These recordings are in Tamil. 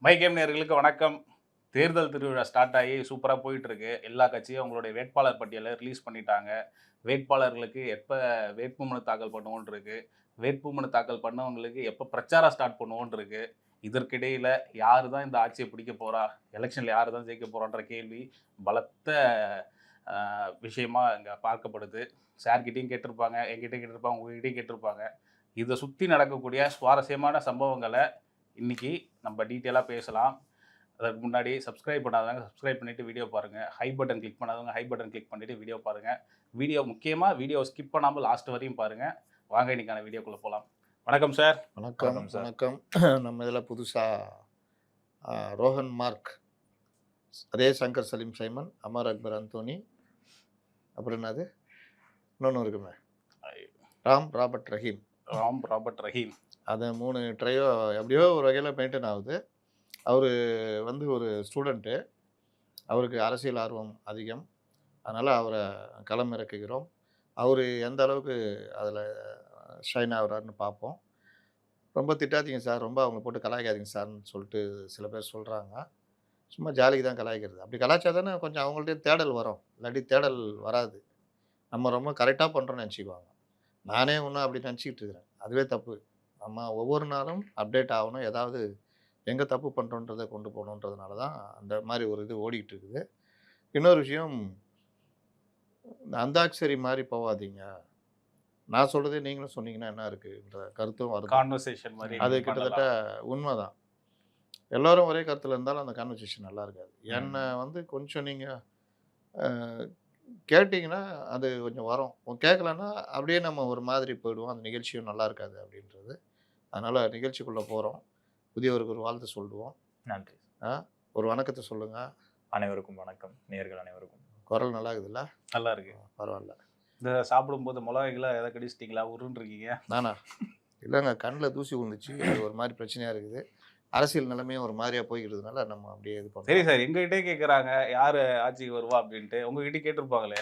மைகேம் நேயர்களுக்கு வணக்கம். தேர்தல் திருவிழா ஸ்டார்ட் ஆகி சூப்பராக போயிட்டு இருக்கு. எல்லா கட்சியும் அவங்களுடைய வேட்பாளர் பட்டியலை ரிலீஸ் பண்ணிட்டாங்க. வேட்பாளர்களுக்கு எப்போ வேட்புமனு தாக்கல் பண்ணுவோன்னு இருக்கு. வேட்புமனு தாக்கல் பண்ணவங்களுக்கு எப்போ பிரச்சாரம் ஸ்டார்ட் பண்ணுவோன்னு இருக்கு. இதற்கிடையில் யார் தான் இந்த ஆட்சியை பிடிக்க போறா, எலெக்ஷனில் யார் தான் ஜெயிக்க போறான்ற கேள்வி பலத்த விஷயமா இங்கே பார்க்கப்படுது. சார்கிட்டையும் கேட்டிருப்பாங்க, என்கிட்டையும் கேட்டிருப்பாங்க, உங்ககிட்டையும் கேட்டிருப்பாங்க. இதை சுற்றி நடக்கக்கூடிய சுவாரஸ்யமான சம்பவங்களை இன்னைக்கு நம்ம டீட்டெயிலாக பேசலாம். அதற்கு முன்னாடி சப்ஸ்கிரைப் பண்ணாதவங்க சப்ஸ்கிரைப் பண்ணிவிட்டு வீடியோ பாருங்கள். ஹை பட்டன் கிளிக் பண்ணாதவங்க ஹை பட்டன் கிளிக் பண்ணிவிட்டு வீடியோ பாருங்கள். வீடியோ ஸ்கிப் பண்ணாமல் லாஸ்ட் வரையும் பாருங்கள். வாங்க இன்னைக்கான வீடியோக்குள்ளே போகலாம். வணக்கம் சார். வணக்கம் சார். வணக்கம். நம்ம இதில் புதுசாக ரோஹன் மார்க், அதே சங்கர் சலீம் சைமன், அமர் அக்பர் அந்தோனி, அப்புறம் என்னது இன்னொன்று இருக்குமே, ராம் ராபர்ட் ரஹீம், அது 3 ட்ரையோ எப்படியோ ஒரு வகையில் மெயின்டைன் ஆகுது. அவர் வந்து ஒரு ஸ்டூடெண்ட்டு, அவருக்கு அரசியல் ஆர்வம் அதிகம், அதனால் அவரை களம் இறக்குகிறோம். அவர் எந்த அளவுக்கு அதில் ஷைன் ஆகுறாருன்னு பார்ப்போம். ரொம்ப திட்டாதீங்க சார், ரொம்ப அவங்க போட்டு கலாய்க்காதீங்க சார்னு சொல்லிட்டு சில பேர் சொல்கிறாங்க. சும்மா ஜாலிக்கு தான் கலாய்க்கிறது. அப்படி கலாய்ச்சா தானே கொஞ்சம் அவங்கள்ட்ட தேடல் வரும், இல்லாட்டி தேடல் வராது. நம்ம ரொம்ப கரெக்டாக பண்ணுறோன்னு நினச்சிக்குவாங்க. நானே ஒன்றும் அப்படி நினச்சிக்கிட்டு இருக்கிறேன், அதுவே தப்பு. நம்ம ஒவ்வொரு நாளும் அப்டேட் ஆகணும், ஏதாவது எங்கே தப்பு பண்ணுறோன்றதை கொண்டு போகணுன்றதுனால தான் அந்த மாதிரி ஒரு இது ஓடிக்கிட்டு இருக்குது. இன்னொரு விஷயம், இந்த அந்தாக்சரி மாதிரி போகாதீங்க. நான் சொல்கிறதே நீங்களும் சொன்னீங்கன்னா என்ன இருக்குன்ற கருத்தும் வருது. கான்வர்சேஷன் மாதிரி அது கிட்டத்தட்ட உண்மைதான். எல்லோரும் ஒரே கருத்தில் இருந்தாலும் அந்த கான்வர்சேஷன் நல்லா இருக்காது. என்னை வந்து கொஞ்சம் நீங்கள் கேட்டிங்கன்னா அது கொஞ்சம் வரும், கேட்கலன்னா அப்படியே நம்ம ஒரு மாதிரி போயிடுவோம், அந்த நிகழ்ச்சியும் நல்லா இருக்காது அப்படின்றது. அதனால் நிகழ்ச்சிக்குள்ளே போகிறோம். புதியவருக்கு ஒரு வாழ்த்து சொல்லுவோம். நன்றி. ஒரு வணக்கத்தை சொல்லுங்கள். அனைவருக்கும் வணக்கம், நேயர்கள் அனைவருக்கும். குரல் நல்லா இருக்குதுல்ல? நல்லா இருக்கு. பரவாயில்ல. இந்த சாப்பிடும்போது மிளகாய்களை எதை கடிச்சிட்டிங்களா, உருன்னு இருக்கீங்க? நானா? இல்லைங்க, கண்ணில் தூசி விழுந்துச்சு, அது ஒரு மாதிரி பிரச்சனையாக இருக்குது. அரசியல் நிலைமையும் ஒரு மாதிரியாக போய்கிறதுனால நம்ம அப்படியே இது பண்ணுறோம். சரி சார், எங்ககிட்டே கேட்குறாங்க யார் ஆட்சிக்கு வருவா அப்படின்ட்டு. உங்ககிட்ட கேட்டிருப்பாங்களே,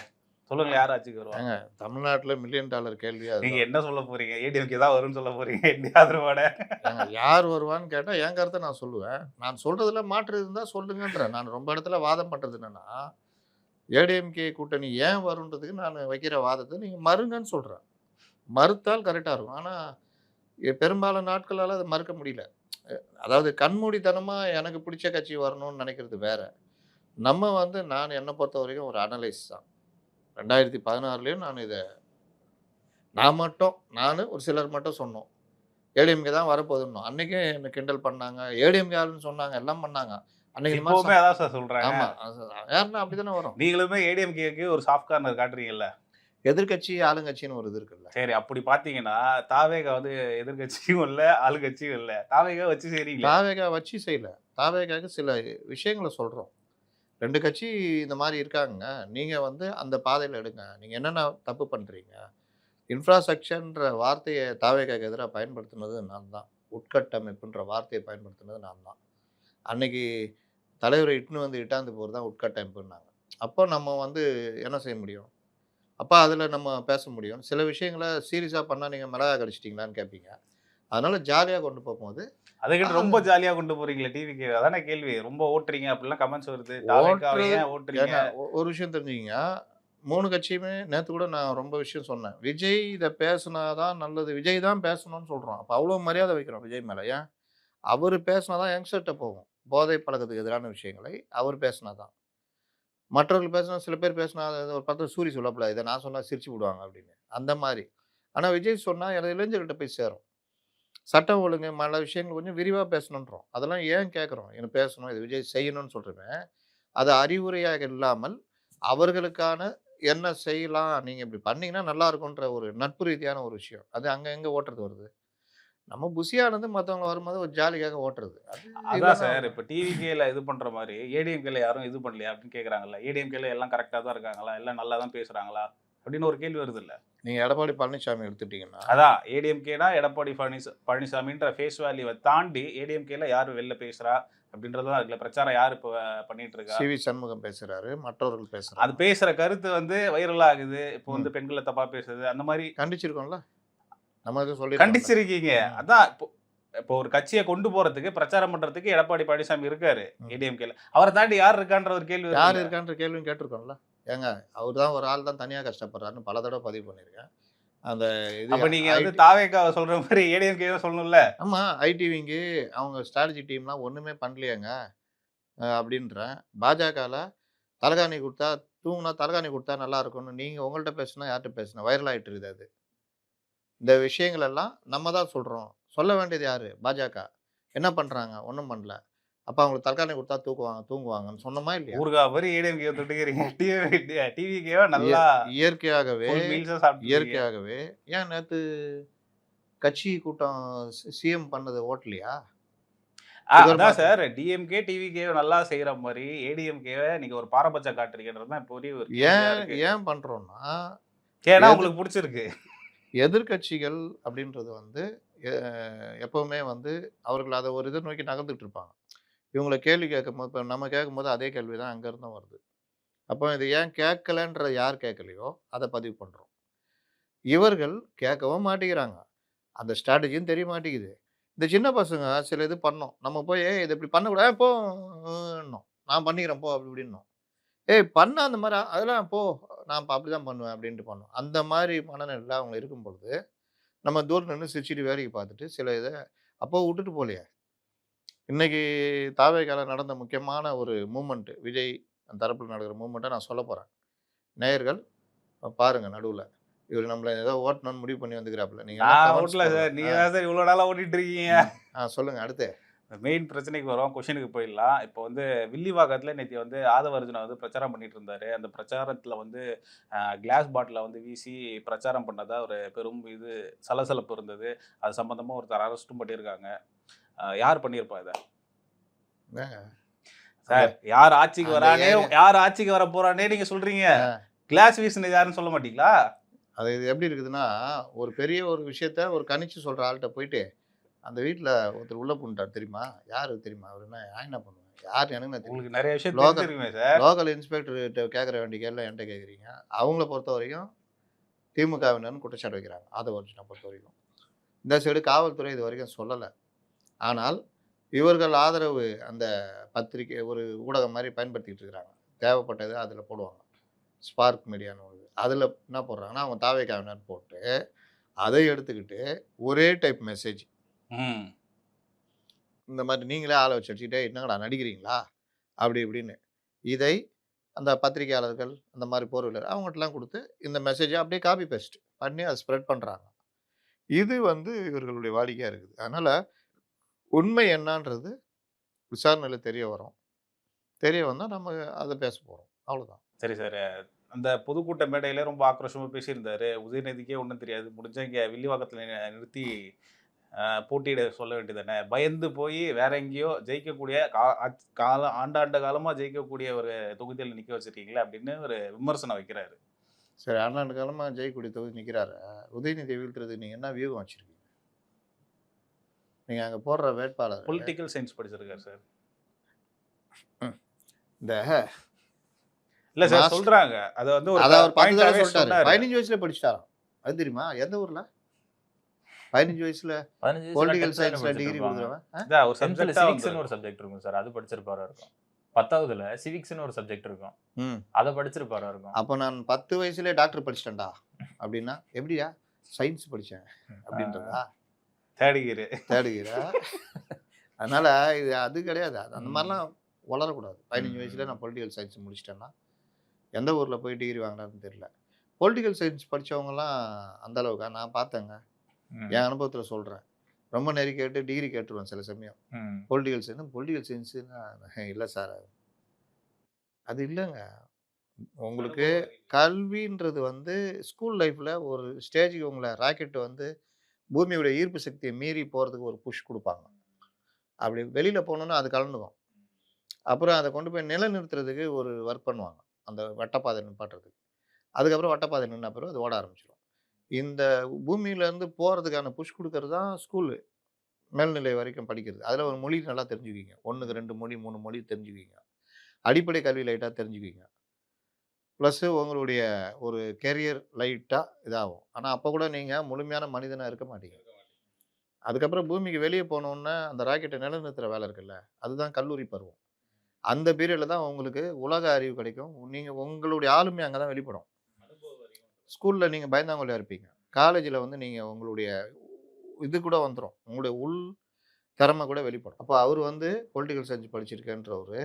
சொல்லுங்கள் யார் ஆட்சிக்கு வருவாங்க? தமிழ்நாட்டில் $1 மில்லியன் கேள்வியாக. நீங்கள் என்ன சொல்ல போகிறீங்க? ஏடிஎம்கே தான் வரும்னு சொல்ல போகிறீங்க? என்டிஆதரவோட யார் வருவான்னு கேட்டால் என் கருத்தை நான் சொல்லுவேன். நான் சொல்கிறதுல மாற்று இருந்தால் சொல்லுங்கன்றேன். நான் ரொம்ப இடத்துல வாதம் பண்ணுறது என்னென்னா, ஏடிஎம்கே கூட்டணி ஏன் வருன்றதுக்கு நான் வைக்கிற வாதத்தை நீங்கள் மறுங்கன்னு சொல்கிறேன். மறுத்தால் கரெக்டாக இருக்கும். ஆனால் பெரும்பாலான நாட்களால் அதை மறுக்க முடியல. அதாவது கண்மூடித்தனமாக எனக்கு பிடிச்ச கட்சி வரணும்னு நினைக்கிறது வேற. நம்ம வந்து நான் என்னை பொறுத்த வரைக்கும் ஒரு அனலைஸ் தான். 2016 நான் ஒரு சிலர் மட்டும் சொன்னோம் ஏடிஎம்கே தான் வரப்போகுதுன்னு. அன்றைக்கே என்னை கிண்டல் பண்ணாங்க, ஏடிஎம்கே ஆளுன்னு சொன்னாங்க, எல்லாம் பண்ணாங்க. அன்னைக்கு அதான் சார் சொல்கிறாங்க. ஆமாம், யாருன்னா அப்படி தானே வரும். நீங்களுமே ஏடிஎம்கேக்கு ஒரு சாஃப்ட் கார்னர் காட்டுறீங்கல்ல. எதிர்கட்சி ஆளுங்கட்சின்னு ஒரு இது இருக்குல்ல. சரி, அப்படி பார்த்தீங்கன்னா தாவேகா வந்து எதிர்கட்சியும் இல்லை ஆளுங்கட்சியும் இல்லை. தாவேகா வச்சு செய்றீங்க. தாவேகா வச்சு செய்யல. தாவேகாவுக்கு சில விஷயங்களை சொல்கிறோம். 2 கட்சி இந்த மாதிரி இருக்காங்க, நீங்கள் வந்து அந்த பாதையில் எடுங்க. நீங்கள் என்னென்ன தப்பு பண்ணுறீங்க? இன்ஃப்ராஸ்ட்ரக்சர்ன்ற வார்த்தையை தாவேகாவுக்கு எதிராக பயன்படுத்தினது நான் தான். உட்கட்டமைப்புன்ற வார்த்தையை பயன்படுத்தினது நான் தான். அன்னைக்கு தலைவரை இட்டாந்து போகிறது தான் உட்கட்டமைப்புன்னாங்க. அப்போ நம்ம வந்து என்ன செய்ய முடியும்? அப்போ அதில் நம்ம பேச முடியும். சில விஷயங்களை சீரியஸாக பண்ணால் நீங்கள் மிளகா கடிச்சிட்டிங்களான்னு கேட்பீங்க. அதனால் ஜாலியாக கொண்டு போகும்போது அதுக்கிட்ட ரொம்ப ஜாலியாக கொண்டு போகிறீங்களே டிவிக்கு, அதானே கேள்வி. ரொம்ப ஓட்டுறீங்க அப்படிலாம் கமெண்ட்ஸ் வருது. ஓட்டுறீங்க. ஒரு விஷயம் தெரிஞ்சுக்கிங்க, 3 கட்சியுமே நேற்று கூட நான் ரொம்ப விஷயம் சொன்னேன். விஜய் இதை பேசுனாதான் நல்லது, விஜய் தான் பேசணும்னு சொல்கிறோம். அப்போ அவ்வளோ மரியாதை வைக்கிறோம் விஜய் மேலே. ஏன்? அவர் பேசினாதான் யங்ஸ்டர்கிட்ட போகும். போதை பழக்கத்துக்கு எதிரான விஷயங்களை அவர் பேசினாதான். மற்றவர்கள் பேசினா, சில பேர் பேசினா ஒரு 10 சூரி சொல்லப்படாது, இதை நான் சொன்னால் சிரிச்சு விடுவாங்க அப்படின்னு, அந்த மாதிரி. ஆனால் விஜய் சொன்னால் இளைஞர்கிட்ட போய் சேரும். சட்டம் ஒழுங்கு மற்ற விஷயங்கள் கொஞ்சம் விரிவாக பேசணுன்றோம். அதெல்லாம் ஏன் கேட்குறோம்? எனக்கு பேசணும், இது விஜய் செய்யணும்னு சொல்கிறேன். அது அறிவுரையாக இல்லாமல் அவர்களுக்கான என்ன செய்யலாம், நீங்கள் இப்படி பண்ணிங்கன்னா நல்லா இருக்குன்ற ஒரு நட்பு ரீதியான ஒரு விஷயம். அது அங்கே எங்கே ஓட்டுறது வருது? நம்ம புசியானது மற்றவங்க வரும்போது ஒரு ஜாலிக்காக ஓட்டுறது. அதான் சார், இப்போ டிவிகேல இது பண்ணுற மாதிரி ஏடிஎம்கேல யாரும் இது பண்ணலையா அப்படின்னு கேட்குறாங்கல்ல. ஏடிஎம்கேல எல்லாம் கரெக்டாக தான் இருக்காங்களா, எல்லாம் நல்லா தான் பேசுகிறாங்களா அப்படின்னு ஒரு கேள்வி வருது இல்லை? நீங்கள் எடப்பாடி பழனிசாமி எடுத்துட்டீங்கன்னா, அதான் ஏடிஎம்கேனா எடப்பாடி பழனிசாமின்ற ஃபேஸ் வேல்யூவை தாண்டி ஏடிஎம்கேல யார் வெளில பேசுகிறா அப்படின்றதுதான் இருக்குல்ல. பிரச்சாரம் யார் இப்போ பண்ணிட்டு இருக்கா? சிவி சண்முகம் பேசுகிறாரு, மற்றவர்கள் பேசுகிறாங்க. அது பேசுகிற கருத்து வந்து வைரல் ஆகுது. இப்போ வந்து பெண்களை தப்பாக பேசுறது, அந்த மாதிரி கண்டிச்சிருக்கோம்ல. நம்ம எதுவும் சொல்லி கண்டிச்சிருக்கீங்க. அதான் இப்போ இப்போ ஒரு கட்சியை கொண்டு போறதுக்கு பிரச்சாரம் பண்றதுக்கு எடப்பாடி பழனிசாமி இருக்காரு ம். ஏடிஎம்கேல. அவரை தாண்டி யார் இருக்கான்ற ஒரு கேள்வி யார் வருதுல்ல. இருக்கான்ற கேள்வியும் கேட்டிருக்கோம்ல. ஏங்க அவர் தான் ஒரு ஆள் தான் தனியா கஷ்டப்படுறாருன்னு பல தடவை பதிவு பண்ணியிருக்கேன். அந்த இது அப்ப நீங்க வந்து ஐடி தாவேக்காவை சொல்ற மாதிரி ஏடிஎம்கே சொல்லணும்ல. ஆமா ஐடிவிங்கு அவங்க ஸ்ட்ராட்டஜி டீம்லாம் ஒண்ணுமே பண்ணலையேங்க அப்படின்றேன். பாஜகல தலகாணி குடுத்தா தூங்குனா தலகாணி குடுத்தா நல்லா இருக்கும்னு நீங்க உங்கள்ட்ட பேசுனா யார்ட்ட பேசுனா வைரல் ஆயிட்டு இருக்குது அது. இந்த விஷயங்கள் எல்லாம் நம்ம தான் சொல்றோம். சொல்ல வேண்டியது யாரு? பாஜக. என்ன பண்றாங்க? ஒண்ணும் பண்ணல. அப்ப அவங்களுக்கு தலகாணி குடுத்தா தூங்குவாங்கன்னு சொன்னோமா இல்லையா? ஊர்காய் மாதிரி ஏடிஎம்கே தொட்டுக்கிறீங்க. டிவிகேவா நல்லா இயற்கையாகவே ஃபுல் மீல்ஸா சாப்பிட்டுருக்கீங்க. இயற்கையாகவே ஏன் நேத்து கட்சி கூட்டம் சிஎம் பண்ணது ஓட்டலையா? சுகர் அதான் மாத்திரை சார் டிஎம்கே, டிவிகே நல்லா செய்யற மாரி ஏடிஎம்கேவை நீங்க ஒரு பாரபட்சம் காட்டுறீங்கன்றது தான் இப்போ ஒரு கேள்வியா ஏன் இருக்கு. ஏன் பண்றோம்னா, ஏன்னா எதிர் உங்களுக்கு பிடிச்சிருக்கு. எதிர்க்கட்சிகள் அப்படின்றது வந்து எ எப்பவுமே வந்து அவர்கள் அத ஒரு இத நோக்கி நகர்ந்துட்டு இருப்பாங்க. இவங்கள கேள்வி கேட்கும்போது இப்ப நம்ம கேட்கும்போது அதே கேள்வி தான் அங்க இருந்தும் வருது. அப்போ இது ஏன் கேட்கலன்றத யார் கேட்கலையோ, அத பதிவு பண்றோம். இவர்கள் கேட்கவும் மாட்டேங்கிறாங்க. அந்த ஸ்ட்ராட்டஜியும் தெரிய மாட்டேங்குது. இந்த சின்ன பசங்க சில இது பண்ணோம். நம்ம போய் "ஏய் இத இப்படி பண்ணக்கூடாது. போ" ன்னோம். "நான் பண்ணிக்கிறேன் போ" அப்படி இப்படின்னோம். "ஏய் பண்ணா அந்த மாரி அதெல்லாம் போ. நான் அப்படிதான் பண்ணுவேன்" அப்படின்ட்டு பண்ணோம். அந்த மாரி மனநிலையில அவங்க இருக்கும் பொழுது, நம்ம தூரம் நின்னு சிரிச்சுட்டு வேடிக்கை பார்த்துட்டு சில இத அப்போ விட்டுட்டு போலயே. இன்னைக்கு தாவேகால நடந்த முக்கியமான ஒரு மூவ்மெண்ட் விஜய் தரப்புல நடக்கிற மூவ்மெண்ட்ட நான் சொல்லப் போறேன். நேயர்கள் பாருங்க நடுவுல. இவரு நம்மள ஏதோ ஓட்டணும்னு முடிவு பண்ணி வந்துக்கிறாப்புல. நீங்க எல்லாம் நான் கமெண்ட்ஸ் ஓட்டல போடல. சார். நீங்க தான் சார் இவ்வளோ நாளா ஓட்டிட்டு இருக்கீங்க. சொல்லுங்க அடுத்து. மெயின் பிரச்சனைக்கு வரோம். கொஸ்டினுக்கு போயிடலாம். இப்போ வந்து வில்லிவாக்கத்துல நேத்து வந்து ஆதவ அர்ஜுனா வந்து பிரச்சாரம் பண்ணிட்டு இருந்தாரு. அந்த பிரச்சாரத்துல வந்து கிளாஸ் பாட்டில வந்து வீசி பிரச்சாரம் பண்ணதா ஒரு பெரும் சலசலப்பு இருந்தது. அது சம்பந்தமா ஒருத்தர் அரெஸ்ட்டும் பண்ணியிருக்காங்க. யார் பண்ணியிருப்பா இத? என்னங்க அந்த சார் யார் ஆட்சிக்கு அந்த வரானே ஏங்க யார் ஆட்சிக்கு வர போறானே நீங்க சொல்றீங்க. அ கிளாஸ் வீசினது யாருன்னு சொல்ல மாட்டீங்களா? அது இது எப்படி இருக்குதுன்னா, ஒரு பெரிய ஒரு விஷயத்த ஒரு கணிச்சு சொல்ற ஆள்ட்ட போயிட்டு, அந்த வீட்ல ஒருத்தர் உள்ள பூந்துட்டார் தெரியுமா? யாரு தெரியுமா? அவருன்னா நான் என்ன பண்ணுவேன்? யாருன்னு எனக்கு என்ன தெரியும்? உங்களுக்கு நெறைய விஷயம் லோக்கல் தெரிஞ்சிருக்குமே சார். லோக்கல் இன்ஸ்பெக்டர்கிட்ட கேட்கற வேண்டிய கேள்வி என்ட்ட கேட்குறீங்க. அவங்கள பொறுத்தவரைக்கும் திமுகவினர்னு குற்றச்சாட்டு வைக்கிறாங்க. ஆதவ அர்ஜுனா பொறுத்தவரைக்கும். இந்த சைடு காவல்துறை இதுவரைக்கும் சொல்லல. ஆனால் இவர்கள் ஆதரவு அந்த பத்திரிகை ஒரு ஊடகம் மாரி பயன்படுத்திட்டு இருக்கிறாங்க. தேவைப்பட்டது அதில போடுவாங்க. ஸ்பார்க் மீடியான்னு ஒரு அதில என்ன போடுறாங்கன்னா, அவங்க தாவேக்காவினர் போட்டு, அதை எடுத்துக்கிட்டு ஒரே டைப் மெசேஜ். ம். இந்த மாரி நீங்களே ஆள வச்சு அடிச்சுக்கிட்டு, "என்னங்கடா நடிக்கிறீங்களா?" அப்படி இப்படின்னு. இதை அந்த பத்திரிகையாளர்கள், அந்த மாரி போர்வையாளர் அவங்கட்டலாம் குடுத்து, இந்த மெசேஜ அப்படியே காப்பி பேஸ்ட் பண்ணி அத ஸ்ப்ரெட் பண்றாங்க. இது வந்து இவர்களுடைய வாடிக்கையா இருக்குது. அதனால உண்மை என்னான்றது விசாரணையில தெரிய வரும். தெரிய வந்தா நம்ம அத பேச போறோம். அவ்வளோதான். சரி சார். அந்த பொதுக்கூட்ட மேடையில ரொம்ப ஆக்ரோஷமா பேசியிருந்தாரு. உதயநிதிக்கே ஒண்ணும் தெரியாது. முடிஞ்சா இங்க வில்லிவாக்கத்துல நிறுத்தி போட்டியிட சொல்ல வேண்டியது தானே. பயந்து போய் வேற எங்கேயோ ஜெயிக்கக்கூடிய ஆண்டாண்டு காலமா ஜெயிக்கக்கூடிய ஒரு தொகுதியில நிக்க வச்சிருக்கீங்களே அப்படின்னு ஒரு விமர்சனம் வைக்கிறாரு. சரி ஆண்டாண்டு காலமா ஜெயக்கொடி தொகுதி நிக்கிறாரு. உதயநிதியை வீழ்த்துறதுக்கு நீங்க என்ன வியூகம் வச்சிருக்கீங்க? நீங்க அங்க போடுற வேட்பாளர் பொலிட்டிக்கல் சயின்ஸ் படிச்சிருக்காரு சார். இந்த இல்ல சார் மாஸ்டர் சொல்றாங்க. அத வந்து ஒரு அத அவர் 10 தடவ பாயிண்டாவே சொல்ட்டாரு. சொன்னாரு. 15 வயசுல படிச்சுட்டாராம். அது தெரியுமா? எந்த ஊர்ல? 15 வயசுல 15 வயசுல பொலிட்டிக்கல் 10th சயின்ஸ்ல படிச்சிட்டு டிகிரி இருப்பாங்க. குடுக்குறவன். இதான் ஒரு 10th சப்ஜெக்ட்டா சிவிக்ஸ்னு ஒரு வந்து சப்ஜெக்ட் இருக்கும் சார். அது படிச்சிருப்பாரா இருக்கும். 10வதுல சிவிக்ஸ்னு ஒரு சப்ஜெக்ட் இருக்கும். ம். அத படிச்சிருப்பாரா இருக்கும். அப்ப நான் 10 வயசுலயே டாக்டர் படிச்சுட்டேன்டா. அப்படின்னா, எப்படியா? சயின்ஸ் படிச்சேன். அப்படின்றதா? Third year. தேர்ட் இயரா? அதனால இது அது கிடையாது. அந்த மாரிலாம் வளரக்கூடாது. 15 வயசுல நான் பொலிட்டிக்கல் சயின்ஸ் முடிச்சுட்டேன்னா, எந்த ஊர்ல போய் டிகிரி வாங்குனாருன்னு தெரியல. பொலிட்டிக்கல் சயின்ஸ் படிச்சவங்கலாம் அந்த அளவுக்கா? நான் பார்த்தேங்க. ம். என் அனுபவத்துல சொல்றேன். ரொம்ப நெறி கேட்டு டிகிரி கேட்டுருவேன் சில சமயம். ம். பொலிட்டிக்கல் சயின்ஸ்ன்னா இல்ல சார். அது இல்லங்க. உங்களுக்கு கல்வின்றது வந்து ஸ்கூல் லைஃப்ல ஒரு ஸ்டேஜ்க்கு உங்கள ராக்கெட் வந்து பூமியோட ஈர்ப்பு சக்திய மீறி போறதுக்கு ஒரு புஷ் குடுப்பாங்க. அப்படி வெளியில போனோம்னா அது கலண்டுக்கும். அப்புறம் அத கொண்டு போய் நிலைநிறுத்துறதுக்கு ஒரு ஒர்க் பண்ணுவாங்க. அந்த வட்டப்பாதை நிப்பாட்டுறதுக்கு. அதுக்கப்புறம் வட்டப்பாதை நின்ன பிறகு அது ஓட ஆரம்பிச்சுரும். இந்த பூமியிலேருந்து போறதுக்கான புஷ் குடுக்கறது தான் ஸ்கூலு. மேல்நிலை வரைக்கும் படிக்கிறது. அதுல ஒரு மொழி நல்லா தெரிஞ்சுக்குவீங்க. 1க்கு 2 மொழி, 3 மொழி தெரிஞ்சுக்குவீங்க. அடிப்படை கல்வி லைட்டா தெரிஞ்சுக்குவீங்க. ப்ளஸ் உங்களுடைய ஒரு கேரியர் லைட்டா இதாகும். ஆனா அப்ப கூட நீங்க முழுமையான மனிதனா இருக்க மாட்டீங்க. அதுக்கப்புறம் பூமிக்கு வெளியே போனோன்னே அந்த ராக்கெட்டை நிலைநிறுத்துற வேலை இருக்குல்ல, அதுதான் கல்லூரி பருவம். அந்த பீரியட்ல தான் உங்களுக்கு உலக அறிவு கிடைக்கும். நீங்க உங்களுடைய ஆளுமை அங்க தான் வெளிப்படும். ஸ்கூல்ல நீங்க பயந்தாங்கோலியா இருப்பீங்க. காலேஜ்ல வந்து நீங்க உங்களுடைய இது கூட வந்துரும். உங்களுடைய உள் திறமை கூட வெளிப்படும். அப்ப அவரு வந்து பொலிட்டிக்கல் சயன்ஸ் படிச்சிருக்கேன்றவரு,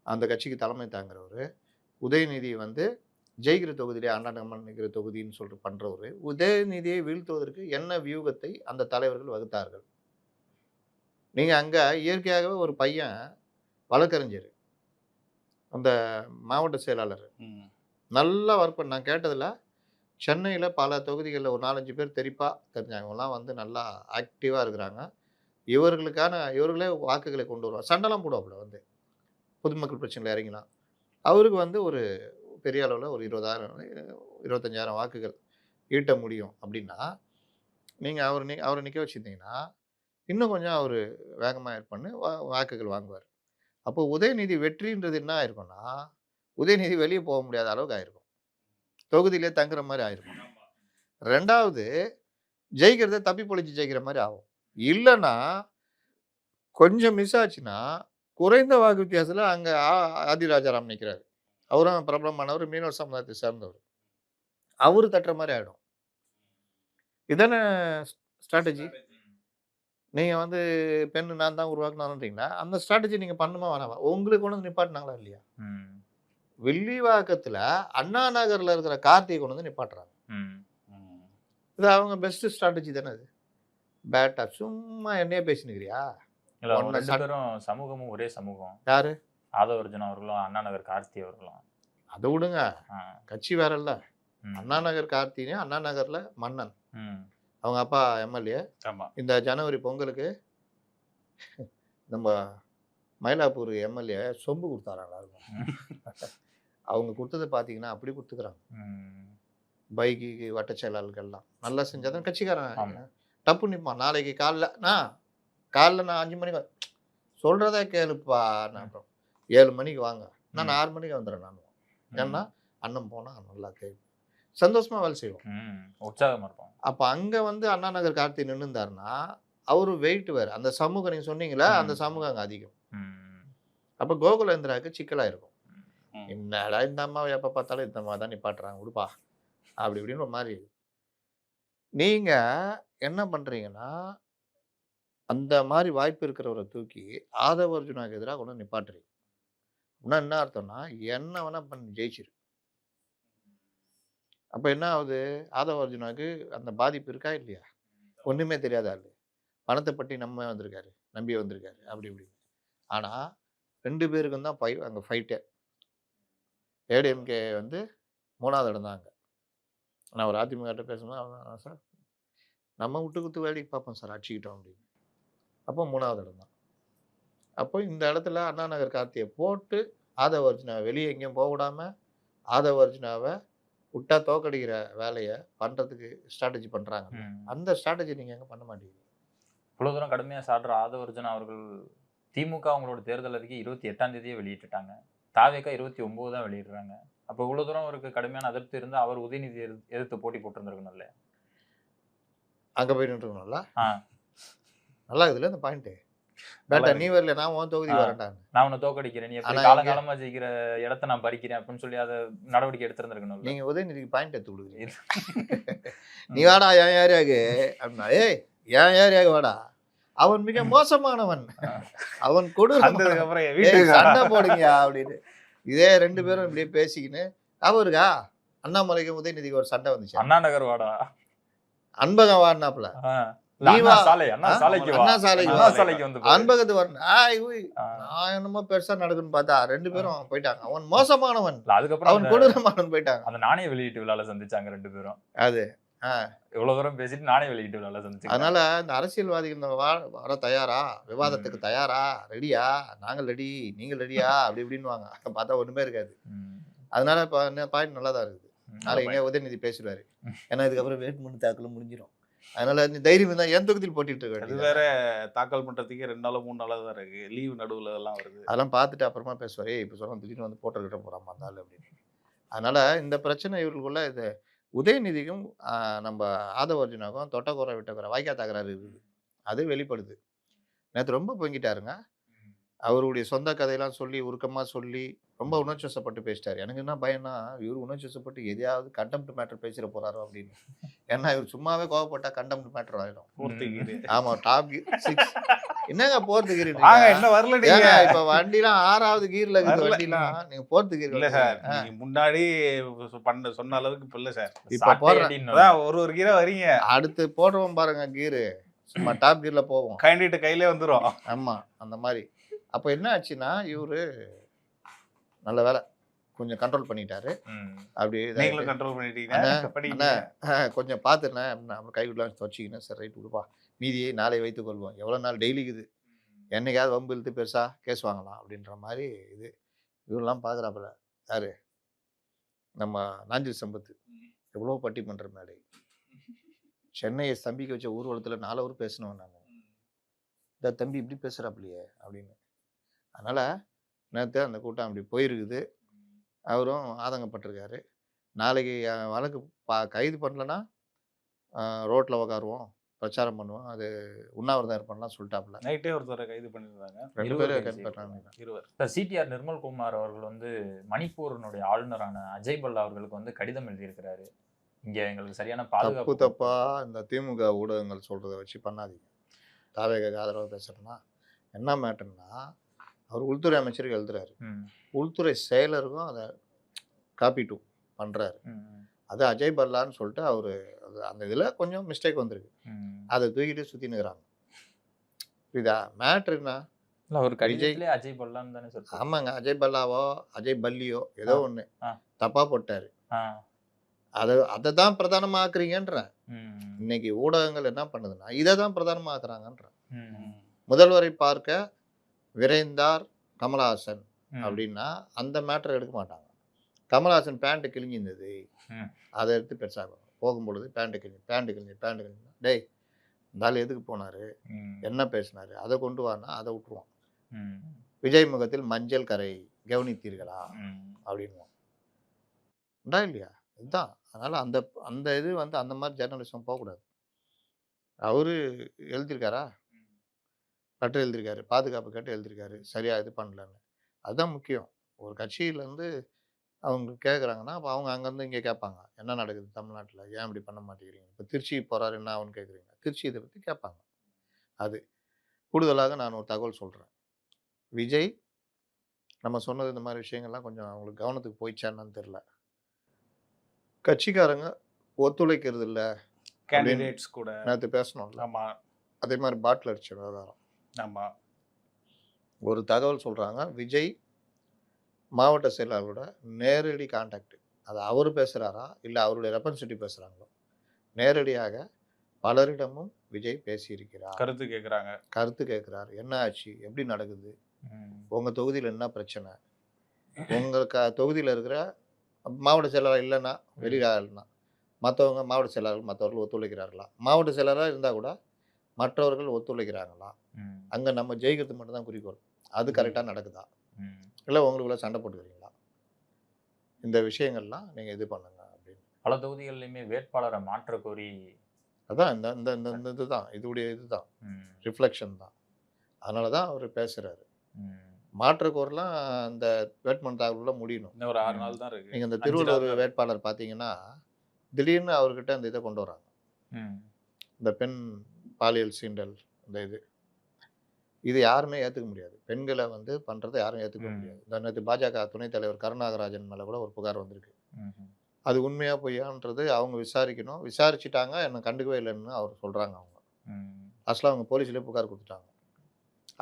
அந்த கட்சிக்கு தலைமை தாங்குறவரு. உதயநிதி வந்து ஜெயிக்கிற தொகுதியிலே அண்ணாமலை நிக்கிற தொகுதின்னு சொல்லிட்டு பண்றவரு. உதயநிதியை வீழ்த்துவதற்கு என்ன வியூகத்தை அந்த தலைவர்கள் வகுத்தார்கள்? நீங்க அங்க இயற்கையாகவே ஒரு பையன் வழக்கறிஞர். அந்த மாவட்ட செயலாளர். ம். நல்லா ஒர்க் பண்ண நான் கேட்டதுல, சென்னையில பல தொகுதிகள்ல ஒரு 4, 5 பேர் தெரிஞ்சாங்க. இவங்கலாம் வந்து நல்லா ஆக்டிவா இருக்கிறாங்க. இவர்களே வாக்குகளை கொண்டு வருவாங்க. சண்டைலாம் போடுவாப்புல வந்து. பொதுமக்கள் பிரச்சனையில இறங்கிலாம். அவருக்கு வந்து ஒரு பெரிய அளவுல ஒரு 20,000 25,000 வாக்குகள் ஈட்ட முடியும் அப்படின்னா, நீங்க அவர நிக்க வச்சிருந்தீங்கன்னா, இன்னும் கொஞ்சம் அவரு வேகமா இது பண்ணி வாக்குகள் வாங்குவாரு. அப்போ உதயநிதி வெற்றின்றது என்ன ஆயிருக்கும்னா, உதயநிதி வெளிய போக முடியாத அளவுக்கு ஆயிருக்கும். தொகுதியிலே தங்குற மாரி ஆயிருக்கும். 2வது ஜெயிக்கிறத தப்பி பொழிச்சு ஜெயிக்கிற மாரி ஆகும். இல்லன்னா, கொஞ்சம் மிஸ் ஆச்சுன்னா, குறைந்த வாக்கு வித்தியாசத்துல அங்க ஆதி ராஜாராம் நிக்கிறாரு. அவரும் பிரபலமானவர், மீனவர் சமுதாயத்தை சேர்ந்தவர். அவரு தட்டுற மாரி ஆயிடும். இதானே ஸ்ட்ராட்டஜி. நீங்க வந்து பெண் நான் தான் உருவாக்குனான்றீங்களா? அந்த ஸ்ட்ராட்டஜி நீங்க பண்ணுமா வேணாமா? உங்களுக்கு கொண்டு வந்து நிப்பாட்டுனாங்களா இல்லையா? ம். வில்லிவாக்கத்துல அண்ணா நகர்ல இருக்கிற கார்த்தியை கொண்டு வந்து நிப்பாட்டுறாங்க. ம். ம். இது அவங்க பெஸ்ட் ஸ்ட்ராட்டஜி தானே அது. பேட்டா சும்மா என்னையே பேசினுக்கிறியா? இல்ல அவங்க உன்னை 2 பேரும் சமூகமும் ஒரே சமூகம். யாரு? ஆதவ அர்ஜுனா அவர்களும், அண்ணா நகர் கார்த்தி அவர்களும். அத விடுங்க. ஆ. கட்சி வேறல்ல. ம். அண்ணா நகர் கார்த்தின்னு அண்ணா நகர்ல மன்னன். ம். அவங்க அப்பா எம்எல்ஏ. ஆமா. இந்த ஜனவரி பொங்கலுக்கு நம்ம மயிலாப்பூர் எம்எல்ஏ சொம்பு குடுத்தாராம் எல்லாருக்கும். அவங்க குடுத்தத பார்த்தீங்கன்னா, அப்படி குடுத்துக்கிறாங்க. ம். பைக்கு வட்ட செயலாளர்கள்லாம். நல்லா செஞ்சா தான் கட்சிக்காரன் ஆமா. டப்புன்னு நிப்பான். நாளைக்கு காலைல நான் 5 மணிக்கு சொல்றத கேளுப்பா. நான் அப்புறம் 7 மணிக்கு வாங்க. நான் 6 மணிக்கு வந்துடுறேன் நானு. ஏன்னா, அண்ணன் போனா நல்லா கேட்கும். சந்தோஷமா வேலை செய்வோம். ம். உற்சாகமா இருக்கும். அப்ப அங்க வந்து அண்ணா நகர் கார்த்தி நின்னுந்தாருன்னா, அவரு வெயிட் வேற. அந்த சமூகம் நீங்க சொன்னீங்கல்ல, அந்த சமூகம் அங்க அதிகம். ம். அப்ப கோகுலேந்திராவுக்கு சிக்கலா இருக்கும். ம். என்னடா இந்த அம்மாவை எப்ப பார்த்தாலும் இந்த அம்மா தான் நிப்பாட்டுறாங்க விடுப்பா. அப்படி இப்படின்னு ஒரு மாரி. நீங்க என்ன பண்றீங்கன்னா, அந்த மாரி வாய்ப்பு இருக்கிறவர தூக்கி ஆதவ அர்ஜுனாக்கு எதிரா கொண்டு வந்து நிப்பாட்டுறீங்க. அப்படின்னா என்ன அர்த்தம்னா, என்ன வேணா பண்ணி ஜெயிச்சிரு. அப்ப என்ன ஆகுது? ஆதவ அர்ஜுனாக்கு அந்த பாதிப்பு இருக்கா இல்லையா? ஒண்ணுமே தெரியாத ஆளு. பணத்த பத்தி நம்பி வந்திருக்காரு. அப்படி இப்படின்னு. ஆனா 2 பேருக்கும் தான் அங்க ஃபைட்டே. ஏடிஎம்கே வந்து 3வது இடம் தான் அங்க. நான் ஒரு அதிமுகட்ட பேசும்போது அவன் சார் நம்ம விட்டு குத்து வேலைக்கு பார்ப்போம் சார் அடிச்சுக்கிட்டோம் அப்படின்னு. அப்போ 3வது இடம் தான். அப்போ இந்த இடத்துல அண்ணா நகர் கார்த்தியை போட்டு ஆதவ அர்ஜுனாவை வெளியே எங்கேயும் போக விடாம ஆதவ அர்ஜுனாவை விட்டா தோக்கடிக்கிற வேலையை பண்றதுக்கு ஸ்ட்ராட்டஜி பண்றாங்க. ம். அந்த ஸ்ட்ராட்டஜி நீங்க எங்க பண்ண மாட்டீங்க. இவ்வளவு தூரம் கடுமையா சாடுற ஆதவ அர்ஜுனா அவர்கள் திமுக அவங்களோட தேர்தல் அறிக்கை 28ஆம் தேதியே வெளியிட்டுட்டாங்க. தாவேகா 29 தான் வெளியிடுறாங்க. அப்ப இவ்வளவு தூரம் அவருக்கு கடுமையான அதிருப்தி இருந்தா அவர் உதயநிதி எதிர்த்து போட்டி போட்டிருந்திருக்கணும் இல்லையா? அங்க போய் நின்றுக்கணும்ல. ஆ. நல்லா இருக்குதுல்ல இந்த பாயிண்ட். பேட்டா நீ வரல நான் உன் தொகுதி வரேன்டான்னு. நான் உன்னை தோக்கடிக்கிறேன். நீ எப்படி ஆனா காலகாலமா ஜெயிக்கிற இடத்த நான் பறிக்கிறேன் அப்படின்னு சொல்லி அதை நடவடிக்கை எடுத்திருந்திருக்கணும். நீங்க உதயநிதிக்கு பாயிண்ட் எடுத்து கொடுக்குறீங்க. நீ ம். வாடா என் ஏரியாக்கு அப்படின்னா, ஏய் என் ஏரியாவுக்கு வாடா. அவன் மிக மோசமானவன். அவன் வந்ததுக்கு அப்புறம் என் ஏய், வீட்டுக்கு சண்டை போடுங்கயா அப்படின்னு. இதே 2 பேரும் இப்படியே பேசிக்கின்னு அவருக்கா அண்ணாமலைக்கு உதயநிதிக்கு ஒரு சண்டை வந்துச்சு. அண்ணா நகர் வாடா. அன்பகம் வாடினாப்புல. ஆ. நீ அண்ணா வா. சாலை அண்ணா சாலைக்கு வா. அண்ணா சாலைக்கு அண்ணா வா. சாலைக்கு வந்து பாரு. அன்பகத்து வரணும். ஆ. நான் என்னமோ பெருசா நடக்குன்னு பார்த்தா 2 பேரும் போயிட்டாங்க. அவன் மோசமானவன். இல்ல, அதுக்கப்புறம் அவன் கொடூரமானவன் போயிட்டாங்க. அந்த நாணய வெளியீட்டு விழால சந்திச்சாங்க 2 பேரும். அது இவ்வளவு தூரம் பேசிட்டு நாணய வெளியீட்டு விழால சந்திச்சாங்க. அதனால இந்த அரசியல்வாதிகள் இந்த வர தயாரா, விவாதத்துக்கு தயாரா, ரெடியா, நாங்கள் ரெடி, நீங்கள் ரெடியா அப்படி இப்படின்னுவாங்க. பார்த்தா ஒண்ணுமே இருக்காது. ம். அதனால பாயிண்ட் நல்லா தான் இருக்குது. ம். நாளைக்கு உதயநிதி பேசுவாரு. ஏன்னா இதுக்கப்புறம் வேட்புமனு தாக்கலும் முடிஞ்சிடும். அதனால நீ தைரியம் தான் என் தொகுதியில் போட்டிட்டு இருக்க அது வேண்டியது. வேற தாக்கல் பண்றதுக்கே 2 நாளோ 3 நாளோ தான் இருக்கு. லீவ் நடுவுல எல்லாம் வருது. அதெல்லாம் பார்த்துட்டு அப்புறமா பேசுவார். இப்போ சொன்னா திடீர்னு வந்து போட்டோ கிட்ட போறாமா இருந்தாலும் அப்படின்னு. அதனால இந்த பிரச்சனை இவர்களுக்குள்ள இது உதயநிதிக்கும் நம்ம ஆதவ அர்ஜுனாக்கும் தொட்டக்குறை விட்டக்குறை வாய்க்கா தகராறு இருக்குது. அது வெளிப்படுது. நேற்று ரொம்ப பொங்கிட்டாருங்க. அவருடைய சொந்த கதையெல்லாம் சொல்லி, உருக்கமா சொல்லி, ரொம்ப உணர்ச்சி வசப்பட்டு பேசிட்டாரு. எனக்கு என்ன பயம்னா, இவரு உணர்ச்சி வசப்பட்டு எதையாவது கண்டெம்ப்ட் மேட்டர் பேசிற போறாரோ அப்படின்னு. ஏன்னா, இவரு சும்மாவே கோவப்பட்டா கண்டெம்ப்ட் மேட்டர் ஆயிடும். ஃபோர்த்து கீரு. ஆமா, டாப் கியர் 6 என்னங்க 4th வாங்க, கீர்ன்றீங்க? என்ன வரல நீங்க? ஏங்க இப்ப வண்டிலாம் 6வது கீர்ல இருக்குது வரல. வண்டிலாம். நீங்க 4th கீர் இல்ல சார், வந்துருக்கீங்க. நீங்க முன்னாடி சொன்ன அளவுக்கு இப்ப இல்ல சார். இப்ப சாட்டை போடுறேன். அடின்னு அதான் ஒரு கீரை வரீங்க. அடுத்து போடுறோம் பாருங்க கீரு. சும்மா டாப் கீர்ல போவோம். கைண்டிட்டு கையிலே வந்துரும். ஆமா, அந்த மாரி. அப்ப என்ன ஆச்சுன்னா, இவரு நல்ல வேளை கொஞ்சம் கண்ட்ரோல் பண்ணிட்டாரு. அப்படி நீங்களும் கண்ட்ரோல் பண்ணிட்டீங்க. அண்ணா, படிங்க. கொஞ்சம் பார்த்துண்ணே அப்படின்னா, அப்புறம் கை விடலாம் துவச்சிக்கினேன். சரி ரைட் விடுப்பா, மீதியை நாளை வைத்துக் கொள்வோம். எவ்வளோ நாள் டெய்லிக்குது, என்னைக்காவது வம்பு இழுத்து பெருசா கேஸ் வாங்கலாம் அப்படின்ற மாதிரி இது. இவரெல்லாம் பார்க்குறாப்புல யாரு, நம்ம நாஞ்சில் சம்பத்து. எவ்வளோ பட்டிமன்ற மேடை, சென்னையை ஸ்தம்பிக்க வச்ச ஊர்வலத்தில் 4 ஊர் பேசினவன் நான். இந்த தம்பி இப்படி பேசுகிறாப்புலையே அப்படின்னு. அதனால் நேற்று அந்த கூட்டம் அப்படி போயிருக்குது. அவரும் ஆதங்கப்பட்டிருக்காரு. நாளைக்கு வழக்கு கைது பண்ணலன்னா ரோட்டில் உக்காருவோம், பிரச்சாரம் பண்ணுவோம், அது உண்ணாவிரதம் இருப்பான்லாம் சொல்லிட்டாப்புல. நைட்டே ஒருத்தரை கைது பண்ணிருந்தாங்க. 2 பேரும் கைது பண்ணாங்க. இருவர். சிடிஆர் நிர்மல்குமார் அவர்கள் வந்து மணிப்பூரினுடைய ஆளுநரான அஜய் பல்லா அவர்களுக்கு வந்து கடிதம் எழுதியிருக்கிறாரு. இங்க எங்களுக்கு சரியான பாதுகாப்பு தப்பா இந்த திமுக ஊடகங்கள் சொல்றதை வச்சு பண்ணாதீங்க. தாவேக ஆதரவாக பேசுறேன்னா என்ன மேட்டர்னா, அவர் உள்துறை அமைச்சருக்கு எழுதுறாரு, உள்துறை செயலருக்கும் அதை காப்பி டூ பண்றாரு. அது அஜய் பல்லான்னு சொல்லிட்டு அவரு அந்த இதுல கொஞ்சம் மிஸ்டேக் வந்திருக்கு. அதை தூக்கிட்டு சுத்தினுக்குறாங்க. புரியுதா மேட்ரு என்ன? ஒரு கடிதத்திலே அஜய் பல்லான்னு தானே சொல்றாரு. ஆமாங்க, அஜய் பல்லாவோ அஜய் பல்லியோ ஏதோ ஒண்ணு தப்பா போட்டாரு. அதை தான் பிரதானமாக்குறீங்கன்ற. இன்னைக்கு ஊடகங்கள் என்ன பண்ணுதுன்னா இதை தான் பிரதானமாக்குறாங்கன்ற. முதல்வரை பார்க்க விரைந்தார் கமலஹாசன் அப்படின்னா அந்த மேட்டர் எடுக்க மாட்டாங்க. கமலஹாசன் பேண்ட் கிழிஞ்சிருந்தது, அதை எடுத்து பெருசாகும். போகும்பொழுது பேண்ட் கிழிஞ்சு டேய் இருந்தாலும் எதுக்கு போனாரு, என்ன பேசினாரு, அதை கொண்டு வானா அதை விட்டுருவான். விஜய் முகத்தில் மஞ்சள் கரை கவனித்தீர்களா அப்படின்வான். உண்டா இல்லையா? இதுதான். அதனால அந்த அந்த இது வந்து அந்த மாதிரி ஜேர்னலிசம் போகக்கூடாது. அவரு எழுதியிருக்காரா, லெட்டர் எழுதியிருக்காரு, பாதுகாப்பு கேட்டு எழுதியிருக்காரு, சரியா இது பண்ணலன்னு. அதுதான் முக்கியம். ஒரு கட்சியிலேருந்து அவங்க கேட்குறாங்கன்னா அப்போ அவங்க அங்கேருந்து இங்கே கேட்பாங்க, என்ன நடக்குது தமிழ்நாட்டில், ஏன் இப்படி பண்ண மாட்டேங்கிறீங்க, இப்போ திருச்சி போகிறாரு என்ன ஆகுன்னு கேட்குறீங்க, திருச்சி இதை பற்றி கேட்பாங்க. அது கூடுதலாக நான் ஒரு தகவல் சொல்கிறேன். விஜய் நம்ம சொன்னது இந்த மாதிரி விஷயங்கள்லாம் கொஞ்சம் அவங்களுக்கு கவனத்துக்கு போயிடுச்சான்னு தெரியல. கட்சிக்காரங்க ஒத்துழைக்கிறது இல்லை. கேண்டிடேட்ஸ் கூட நேற்று பேசணும்ல, ஆமாம். அதே மாதிரி பாட்டில் அடிச்ச விவகாரம். ஆமாம். ஒரு தகவல் சொல்கிறாங்க, விஜய் மாவட்ட செயலாளரோட நேரடி கான்டாக்ட், அது அவர் பேசுகிறாரா இல்லை அவருடைய ரெப்ரசன்டேட்டிவ் பேசுகிறாங்களோ, நேரடியாக பலரிடமும் விஜய் பேசியிருக்கிறார். கருத்து கேட்குறாரு. என்ன ஆச்சு, எப்படி நடக்குது, உங்கள் தொகுதியில் என்ன பிரச்சனை, உங்கள் தொகுதியில் இருக்கிற மாவட்ட செயலாளர் இல்லைன்னா வெளியாள்னா மற்றவங்க மாவட்ட செயலாளர்கள் மற்றவர்கள் ஒத்துழைக்கிறார்களா, மாவட்ட செயலாளராக இருந்தால் கூட மற்றவர்கள் ஒத்துழைக்கிறாங்களா, அங்கே நம்ம ஜெயிக்கிறது மட்டும்தான் குறிக்கோள், அது கரெக்டாக நடக்குதா, இல்லை உங்களுக்குள்ள சண்டை போட்டுக்கிறீங்களா, இந்த விஷயங்கள்லாம் நீங்கள் இது பண்ணுங்க அப்படின்னு. பல தொகுதிகளிலுமே வேட்பாளரை மாற்ற கோரி அதான் இந்த இந்த இந்த இதுதான் இதுடைய இதுதான் ரிஃப்ளெக்ஷன் தான். அதனால தான் அவர் பேசுகிறாரு. மாற்ற கோரெலாம் இந்த வேட்புமனு தாக்கலில் முடியணும். இன்னும் ஒரு 6 நாள் தான் இருக்கு. நீங்கள் இந்த திருவள்ளூர் வேட்பாளர் பார்த்தீங்கன்னா திடீர்னு அவர்கிட்ட அந்த இதை கொண்டு வராங்க, இந்த பெண் பாலியல் சீண்டல், இந்த இது யாருமே ஏற்றுக்க முடியாது. பெண்களை வந்து பண்ணுறதை யாரும் ஏற்றுக்க முடியாது. இந்த நேற்று பாஜக துணைத் தலைவர் கருணாகராஜன் மேலே கூட ஒரு புகார் வந்திருக்கு. அது உண்மையாக பொய்யான்றது அவங்க விசாரிக்கணும். விசாரிச்சுட்டாங்க, என்னை கண்டுக்கவே இல்லைன்னு அவர் சொல்கிறாங்க. அவங்க அசலாக அவங்க போலீஸ்லேயே புகார் கொடுத்துட்டாங்க,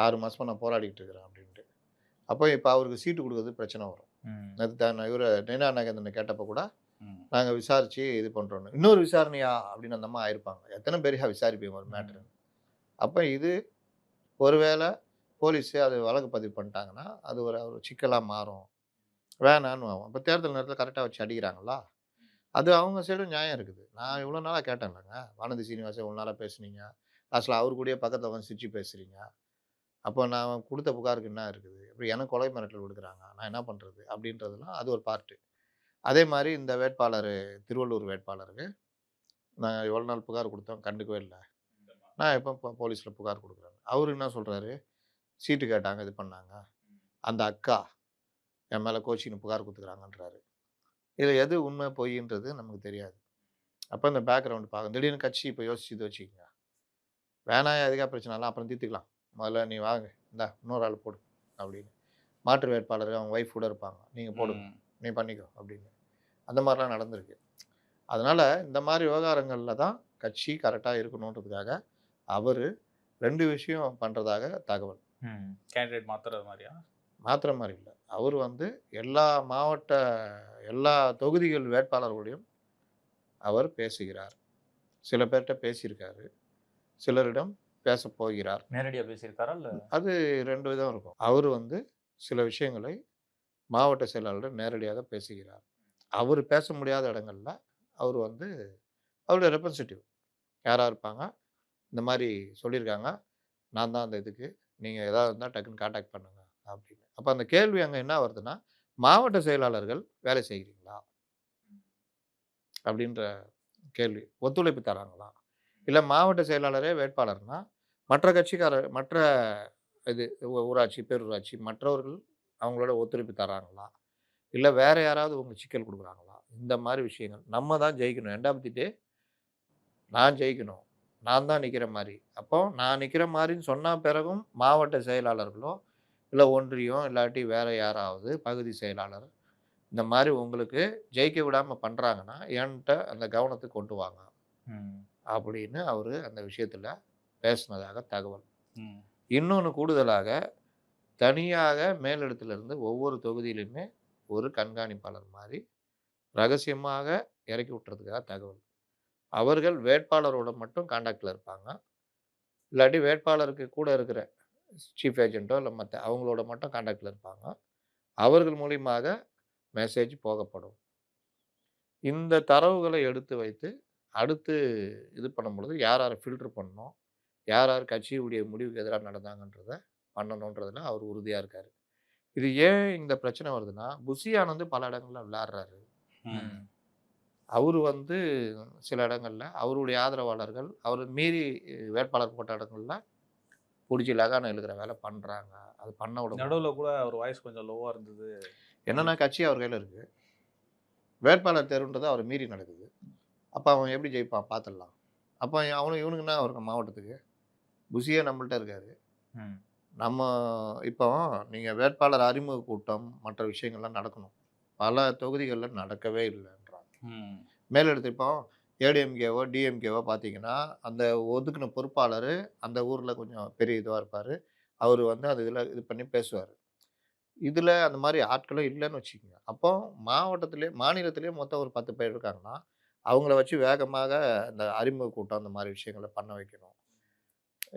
6 மாதமாக நான் போராடிக்கிட்டு இருக்கிறேன் அப்படின்ட்டு. அப்போ இப்போ அவருக்கு சீட்டு கொடுக்குறது பிரச்சனை வரும். நேற்று இவர் நைனா நாகேந்திரனை கேட்டப்போ கூட நாங்கள் விசாரித்து இது பண்ணுறோன்னு, இன்னொரு விசாரணையா அப்படின்னு அந்த அம்மா ஆயிருப்பாங்க. எத்தனை பேரையா விசாரிப்பீங்க ஒரு மேட்ரு. அப்போ இது ஒருவேளை போலீஸு அது வழக்கு பதிவு பண்ணிட்டாங்கன்னா அது ஒரு சிக்கலாக மாறும், வேணான்னு ஆகும். இப்போ தேர்தல் நேரத்தில் கரெக்டாக வச்சு அடிக்கிறாங்களா, அது அவங்க சைடும் நியாயம் இருக்குது. நான் இவ்வளோ நாளாக கேட்டேன்லங்க, வானதி சீனிவாசன் இவ்வளோ நாளாக பேசுனீங்க, லாஸ்ட்டில் அவரு கூடயே பக்கத்தில் வந்து சிரிச்சு பேசுகிறீங்க, அப்போ நான் கொடுத்த புகாருக்கு என்ன இருக்குது, அப்படி எனக்கு கொலை மிரட்டல் கொடுக்குறாங்க, நான் என்ன பண்ணுறது அப்படின்றதுலாம் அது ஒரு பார்ட்டு. அதே மாதிரி இந்த வேட்பாளர் திருவள்ளூர் வேட்பாளருக்கு நாங்கள் எவ்வளோ நாள் புகார் கொடுத்தோம், கண்டுக்கவே இல்லை. நான் எப்போ போலீஸில் புகார் கொடுக்குறேன். அவரு என்ன சொல்கிறாரு, சீட்டு கேட்டாங்க, இது பண்ணாங்க. அந்த அக்கா என் மேலே கோச்சின்னு புகார் கொடுத்துக்கிறாங்கன்றாரு. இதில் எது உண்மை பொய்ன்றது நமக்கு தெரியாது. அப்போ இந்த பேக்ரவுண்ட் பார்க்கணும். திடீர்னு கட்சி இப்போ யோசிச்சு இது வச்சுக்கோங்க. வேணாம் எதுக்கா பிரச்சனைலாம் அப்புறம் தீர்த்துக்கலாம். முதல்ல நீ வாங்க, இந்தா இன்னொரு ஆள் போடு அப்படின்னு. மாற்று வேட்பாளர் அவங்க ஒய்ஃப் கூட இருப்பாங்க. நீங்கள் போடுங்க, நீ பண்ணிக்கோ அப்படின்னு. அந்த மாதிரிலாம் நடந்திருக்கு. அதனால் இந்த மாதிரி விவகாரங்களில் தான் கட்சி கரெக்டாக இருக்கணுன்றதுக்காக அவர் 2 விஷயம் பண்ணுறதாக தகவல். கேண்டிடேட் மாத்துறது மாதிரியா? மாத்திர மாதிரி இல்லை. அவர் எல்லா மாவட்ட எல்லா தொகுதிகள் வேட்பாளர்களையும் அவர் பேசுகிறார். சில பேர்கிட்ட பேசியிருக்காரு, சிலரிடம் பேசப் போகிறார். நேரடியாக பேசியிருக்காரா இல்லை? அது 2 விதம் இருக்கும். அவர் சில விஷயங்களை மாவட்ட செயலாளர் நேரடியாக பேசுகிறார். அவர் பேச முடியாத இடங்கள்ல அவர் அவருடைய ரெப்ரசன்டேட்டிவ் யாராக இருப்பாங்க, இந்த மாதிரி சொல்லியிருக்காங்க, நான் தான் அந்த இதுக்கு, நீங்கள் எதாவது இருந்தால் டக்குன்னு கான்டாக்ட் பண்ணுங்க அப்படின்னு. அப்போ அந்த கேள்வி அங்கே என்ன வருதுன்னா, மாவட்ட செயலாளர்கள் வேலை செய்கிறீங்களா அப்படின்ற கேள்வி. ஒத்துழைப்பு தராங்களா? இல்லை மாவட்ட செயலாளரே வேட்பாளர்னா மற்ற கட்சிக்காரர் மற்ற இது ஊராட்சி, பேரூராட்சி மற்றவர்கள் அவங்களோட ஒத்துழைப்பு தராங்களா? இல்லை வேற யாராவது உங்களுக்கு சிக்கல் கொடுக்குறாங்களா? இந்த மாதிரி விஷயங்கள். நம்ம தான் ஜெயிக்கணும். எண்ட் ஆஃப் தி டே நான் ஜெயிக்கணும். நான் தான் நிற்கிற மாதிரி. அப்போ நான் நிற்கிற மாதிரின்னு சொன்ன பிறகும் மாவட்ட செயலாளர்களோ, இல்லை ஒன்றியம் இல்லாட்டி வேற யாராவது பகுதி செயலாளர் இந்த மாதிரி உங்களுக்கு ஜெயிக்க விடாமல் பண்ணுறாங்கன்னா என்கிட்ட அந்த கவனத்துக்கு கொண்டு வாங்க அப்படின்னு அவர் அந்த விஷயத்தில் பேசினதாக தகவல். இன்னொன்று கூடுதலாக தனியாக மேலிடத்திலிருந்து ஒவ்வொரு தொகுதியிலுமே ஒரு கண்காணிப்பாளர் மாதிரி ரகசியமாக இறக்கி விட்டுறதுக்காக தகவல். அவர்கள் வேட்பாளரோட மட்டும் கான்டாக்டில் இருப்பாங்க. இல்லாட்டி வேட்பாளருக்கு கூட இருக்கிற சீஃப் ஏஜென்ட்டோ இல்லை மற்ற அவங்களோட மட்டும் கான்டாக்டில் இருப்பாங்க. அவர்கள் மூலியமாக மெசேஜ் போகப்படும். இந்த தரவுகளை எடுத்து வைத்து அடுத்து இது பண்ணும்பொழுது யார் யாரை ஃபில்டர் பண்ணணும், யார் யார் கட்சியுடைய முடிவுக்கு எதிராக நடந்தாங்கன்றதை பண்ணணுன்றதுல அவர் உறுதியாக இருக்கார். இது ஏன் இந்த பிரச்சனை வருதுன்னா, புஷி ஆனந்த் பல இடங்களில் விளையாடுறாரு. அவர் சில இடங்களில் அவருடைய ஆதரவாளர்கள் அவர் மீறி வேட்பாளர் போட்ட இடங்கள்ல பிடிச்சி லகான எழுதுகிற வேலை பண்ணுறாங்க. அது பண்ண விட நடுவில் கூட அவர் வாய்ஸ் கொஞ்சம் லோவாக இருந்தது. என்னென்னா கட்சி அவர் கையில் இருக்குது, வேட்பாளர் தேர்வுன்றது அவர் மீறி நடக்குது. அப்போ அவன் எப்படி ஜெயிப்பான் பார்த்துடலாம். அப்போ இவனுக்குன்னா அவருக்கு மாவட்டத்துக்கு புஷியே நம்மள்ட்ட இருக்காரு. நம்ம இப்போ நீங்கள் வேட்பாளர் அறிமுக கூட்டம் மற்ற விஷயங்கள்லாம் நடக்கணும், பல தொகுதிகளில் நடக்கவே இல்லைன்றாங்க. மேலிடத்து இப்போ ஏடிஎம்கேவோ டிஎம்கேவோ பார்த்தீங்கன்னா அந்த ஒதுக்கின பொறுப்பாளர் அந்த ஊரில் கொஞ்சம் பெரிய இதுவாக இருப்பார். அவர் அந்த இதில் இது பண்ணி பேசுவார். இதில் அந்த மாதிரி ஆட்களும் இல்லைன்னு வச்சுக்கோங்க. அப்போ மாநிலத்திலே மொத்தம் ஒரு 10 பேர் இருக்காங்கன்னா அவங்கள வச்சு வேகமாக இந்த அறிமுக கூட்டம் அந்த மாதிரி விஷயங்களை பண்ண வைக்கணும்.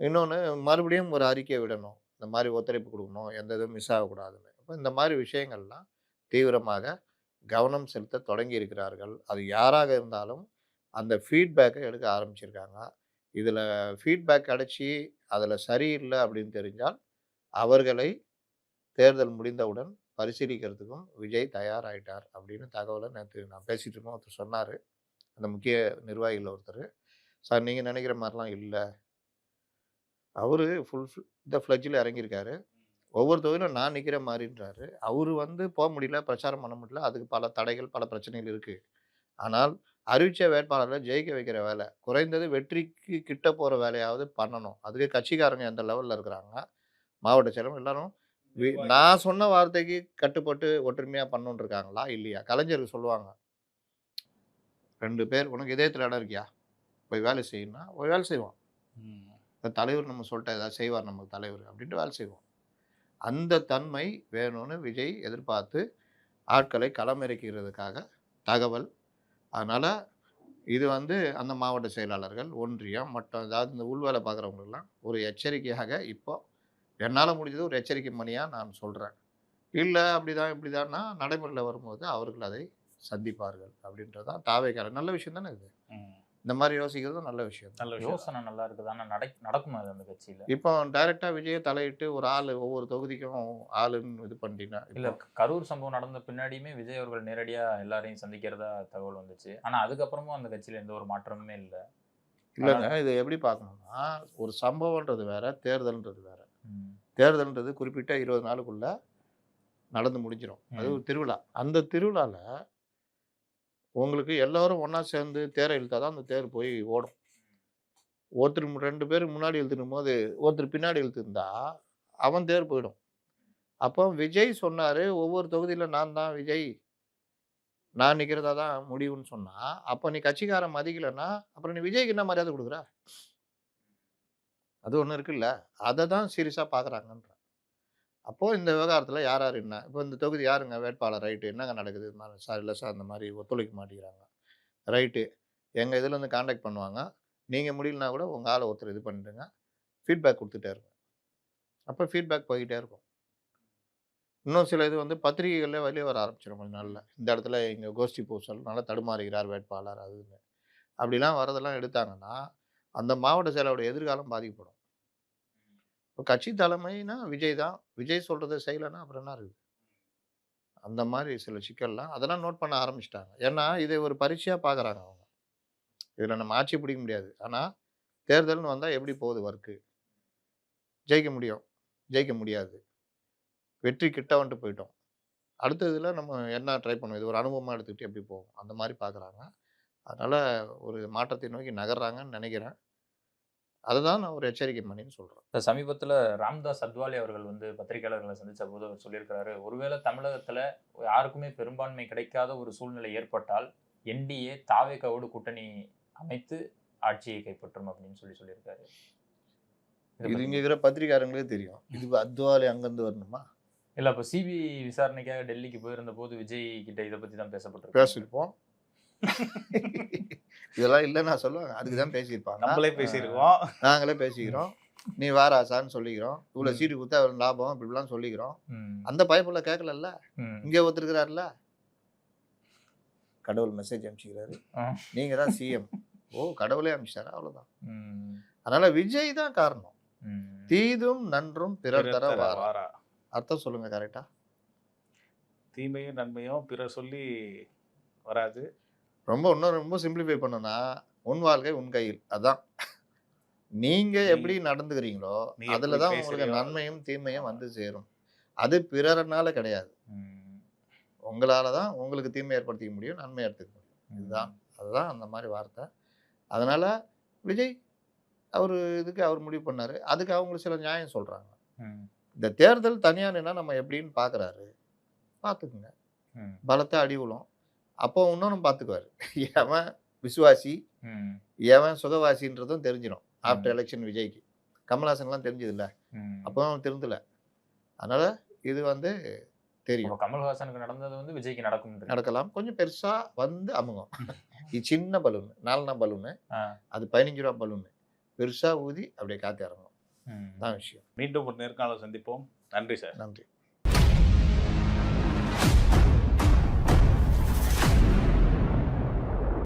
இன்னொன்று மறுபடியும் ஒரு அறிக்கை விடணும், இந்த மாதிரி ஒத்துழைப்பு கொடுக்கணும், எந்த இதுவும் மிஸ் ஆகக்கூடாதுன்னு. அப்போ இந்த மாதிரி விஷயங்கள்லாம் தீவிரமாக கவனம் செலுத்த தொடங்கி இருக்கிறார்கள். அது யாராக இருந்தாலும் அந்த ஃபீட்பேக்கை எடுக்க ஆரம்பிச்சிருக்காங்க. இதில் ஃபீட்பேக் கிடச்சி அதில் சரியில்லை அப்படின்னு தெரிஞ்சால் அவர்களை தேர்தல் முடிந்தவுடன் பரிசீலிக்கிறதுக்கும் விஜய் தயாராகிட்டார் அப்படின்னு தகவலை நேற்று நான் பேசிகிட்டு இருக்கோம். ஒருத்தர் சொன்னார், அந்த முக்கிய நிர்வாகிகள் ஒருத்தர். சார் நீங்கள் நினைக்கிற மாதிரிலாம் இல்லை, அவர் இந்த ஃப்ளட்ஜில் இறங்கியிருக்காரு, ஒவ்வொரு தொகுதியிலும் நான் நிற்கிற மாதிரின்றாரு. அவர் போக முடியல, பிரச்சாரம் பண்ண முடியல, அதுக்கு பல தடைகள் பல பிரச்சனைகள் இருக்குது. ஆனால் அறிவித்த வேட்பாளரை ஜெயிக்க வைக்கிற வேலை, குறைந்தது வெற்றிக்கு கிட்ட போகிற வேலையாவது பண்ணணும். அதுக்கு கட்சிக்காரங்க எந்த லெவலில் இருக்கிறாங்க, மாவட்ட செயலர் எல்லாரும் நான் சொன்ன வார்த்தைக்கு கட்டுப்பட்டு ஒற்றுமையாக பண்ணணுன்னு இருக்காங்களா இல்லையா? கலைஞருக்கு சொல்லுவாங்க, 2 பேர் உனக்கு இதயத்தில் இடம் இருக்கியா, போய் வேலை செய்யணும்னா போய் வேலை செய்வோம். தலைவர் நம்ம சொல்லிட்டா ஏதாவது செய்வார் நமக்கு தலைவர் அப்படின்ட்டு வேலை செய்வோம். அந்த தன்மை வேணும்னு விஜய் எதிர்பார்த்து ஆட்களை களமிறக்கிறதுக்காக தகவல். அதனால் இது அந்த மாவட்ட செயலாளர்கள், ஒன்றியம் மற்றும் அதாவது இந்த உள்வேலை பார்க்குறவங்களுக்கெல்லாம் ஒரு எச்சரிக்கையாக இப்போ என்னால் முடிஞ்சது ஒரு எச்சரிக்கை மணியாக நான் சொல்கிறேன். இல்லை அப்படிதான் இப்படிதான்னா நடைமுறையில் வரும்போது அவர்கள் அதை சந்திப்பார்கள் அப்படின்றது தான் தாவேக்காரர். நல்ல விஷயம் தானே இது. இந்த மாதிரி யோசிக்கிறதும் நல்ல விஷயம். நல்ல யோசனை நல்லா இருக்குது. ஆனால் நடக்குமா அது அந்த கட்சியில்? இப்போ டைரெக்டாக விஜயை தலையிட்டு ஒரு ஆள் ஒவ்வொரு தொகுதிக்கும் ஆளுன்னு இது பண்ணிட்டீங்கன்னா இல்லை, கரூர் சம்பவம் நடந்த பின்னாடியுமே விஜய் அவர்கள் நேரடியாக எல்லாரையும் சந்திக்கிறதா தகவல் வந்துச்சு. ஆனால் அதுக்கப்புறமும் அந்த கட்சியில் எந்த ஒரு மாற்றமுமே இல்லை. இல்லைங்க, இதை எப்படி பார்க்கணும்னா, ஒரு சம்பவம்ன்றது வேற, தேர்தல்ன்றது வேற. ம். தேர்தல்ன்றது குறிப்பிட்ட 20 நாளுக்குள்ள நடந்து முடிஞ்சிடும். அது ஒரு திருவிழா. அந்த திருவிழால உங்களுக்கு எல்லாரும் ஒண்ணா சேர்ந்து தேரை இழுத்தா தான் அந்த தேர் போய் ஓடும். ஒருத்தர் 2 பேர் முன்னாடி இழுத்துனும்போது, ஒருத்தர் பின்னாடி இழுத்துருந்தா, அவன் தேர் போயிடும். அப்போ விஜய் சொன்னாரு, ஒவ்வொரு தொகுதியில நான் தான் விஜய், நான் நிக்கிறதா தான் முடிவுன்னு சொன்னா, அப்ப நீ கட்சிக்காரன் மதிக்கலன்னா, அப்புறம் நீ விஜய்க்கு என்ன மரியாதை குடுக்குற? அது ஒண்ணு இருக்குல்ல. அத தான் சீரியஸா பார்க்குறாங்கன்றேன். அப்போ இந்த விவகாரத்துல யார் யார் என்ன? இப்போ இந்த தொகுதி யாருங்க வேட்பாளர்? ரைட்டு. என்னங்க நடக்குது? சார் இல்ல சார், இந்த மாரி ஒத்துழைக்க மாட்டேங்கிறாங்க. ரைட்டு. எங்க இதுலேருந்து கான்டாக்ட் பண்ணுவாங்க. நீங்க முடியலனா கூட உங்க ஆள ஒருத்தர் இது பண்ணிடுங்க. ஃபீட்பேக் குடுத்துட்டே இருங்க. அப்ப ஃபீட்பேக் போய்க்கிட்டே இருக்கும். இன்னும் சில இது வந்து பத்திரிகைகள்ல வெளிய வர ஆரம்பிச்சுரும் கொஞ்ச நாள்ல. இந்த இடத்துல இங்க கோஷ்டி பூசல்னால தடுமாறுகிறார் வேட்பாளர் அது இதுன்னு. அப்படிலாம் வரதெல்லாம் எடுத்தாங்கன்னா, அந்த மாவட்ட செயலாளரோட எதிர்காலம் பாதிக்கப்படும். இப்ப கட்சி தலைமைன்னா விஜய் தான். விஜய் சொல்றத செய்யலன்னா அப்புறம் என்ன இருக்குது? அந்த மாரி சில சிக்கல்லாம் அதெல்லாம் நோட் பண்ண ஆரம்பிச்சுட்டாங்க. ஏன்னா, இதை ஒரு பரீட்சையா பார்க்குறாங்க அவங்க. இதுல நம்ம ஆட்சி பிடிக்க முடியாது. ஆனா, தேர்தல்னு வந்தா எப்படி போகுது ஒர்க்கு? ஜெயிக்க முடியும். ஜெயிக்க முடியாது. வெற்றி கிட்ட வந்துட்டு போயிட்டோம். அடுத்த இதுல நம்ம என்ன ட்ரை பண்ணுவோம்? இது ஒரு அனுபவமா எடுத்துக்கிட்டு எப்படி போகும்? அந்த மாரி பார்க்குறாங்க. அதனால ஒரு மாற்றத்தை நோக்கி நகர்றாங்கன்னு நெனைக்கிறேன். அததான் நான் ஒரு எச்சரிக்கை மணின்னு சொல்றேன். இப்ப சமீபத்துல ராம்தாஸ் அத்வாலே அவர்கள் வந்து பத்திரிகையாளர்களை சந்திச்ச போது அவர் சொல்லியிருக்கிறாரு, ஒருவேளை தமிழகத்துல யாருக்குமே பெரும்பான்மை கிடைக்காத ஒரு சூழ்நிலை ஏற்பட்டால் என்டிஏ தாவேகாவோடு கூட்டணி அமைத்து ஆட்சியை கைப்பற்றும் அப்படின்னு சொல்லியிருக்காரு. இதை இது பத்தி இங்க இருக்கிற பத்திரிக்கையாளர்களுக்கே தெரியும். இது அத்வாலே அங்கருந்து வரணுமா? இல்ல அப்ப சிபிஐ விசாரணைக்காக டெல்லிக்கு போயிருந்த போது விஜய் கிட்ட இதை பத்தி தான் பேசப்பட்டிருக்கு. பேசியிருப்போம். இதெல்லாம் இல்லன்னு நான் சொல்லுவேங்க. அதுக்கு தான் பேசியிருப்பாங்க. நம்மளே பேசியிருக்கோம். நாங்களே பேசிக்கிறோம். நீ வா ராசான்னு சொல்லிக்கிறோம். இவ்வளோ ம். சீட்டு குடுத்தா எவ்வளோ லாபம் இப்படிலாம் சொல்லிக்கிறோம். ம். அந்த பயப்புள்ள கேட்கலல்ல. ம். இங்கே ஒருத்தர் இருக்கிறார்ல. கடவுள் மெசேஜ் அனுப்பிச்சுக்கிறாரு. ஆ. நீங்க தான் சிஎம். ஓ! கடவுளே அனுப்பிச்சிட்டாரா? அவ்வளோதான். ம். அதனால விஜய் தான் காரணம். ம். தீதும் நன்றும் பிறர் தர வாரா. வாரா. அர்த்தம் சொல்லுங்க கரெக்ட்டா? தீமையும் நன்மையும் பிறர் சொல்லி வராது. இன்னும் ரொம்ப சிம்பிளிஃபை பண்ணணும்னா, உன் வாழ்க்கை உன் கையில். அதான். நீங்க எப்படி நடந்துக்கிறீங்களோ, நீ அதுல எப்படி தான் உங்களுக்கு பேசுறியோ, நன்மையும், தீமையும் வந்து சேரும். அது பிறர்னால கிடையாது. ம். உங்களால தான் உங்களுக்கு தீமை ஏற்படுத்திக்க முடியும், நன்மை எடுத்துக்க முடியும். இதுதான். அதுதான் அந்த மாரி வார்த்தை. அதனால விஜய் அவரு இதுக்கு அவர் முடிவு பண்ணாரு. அதுக்கு அவங்க சில நியாயம் சொல்றாங்க. ம். இந்த தேர்தல் தனியா நின்னா நம்ம எப்படின்னு பார்க்குறாரு. பார்த்துக்குங்க. ம். பலத்த அடி விழும். அப்போ இன்னொன்னு பார்த்துக்குவாரு. எவன் விசுவாசி, ம். எவன் சுகவாசின்றதும் தெரிஞ்சிடும். ஆஃப்டர் எலெக்ஷன் விஜய்க்கு. கமல்ஹாசன்லாம் தெரிஞ்சதில்ல. ம். அப்போ அவன் திருந்தல. அதனால இது வந்து தெரியும். அப்ப கமல்ஹாசனுக்கு நடந்தது வந்து விஜய்க்கு நடக்கும். நடக்கலாம். கொஞ்சம் பெருசா வந்து அமுங்கும். இது சின்ன பலூன். 4 பலூனு. ஆ. அது ₹15 பலூனு. பெருசா ஊதி அப்படியே காத்து இறங்கும். ம். தான் விஷயம். மீண்டும் ஒரு நேர்காணல் சந்திப்போம். நன்றி சார். நன்றி.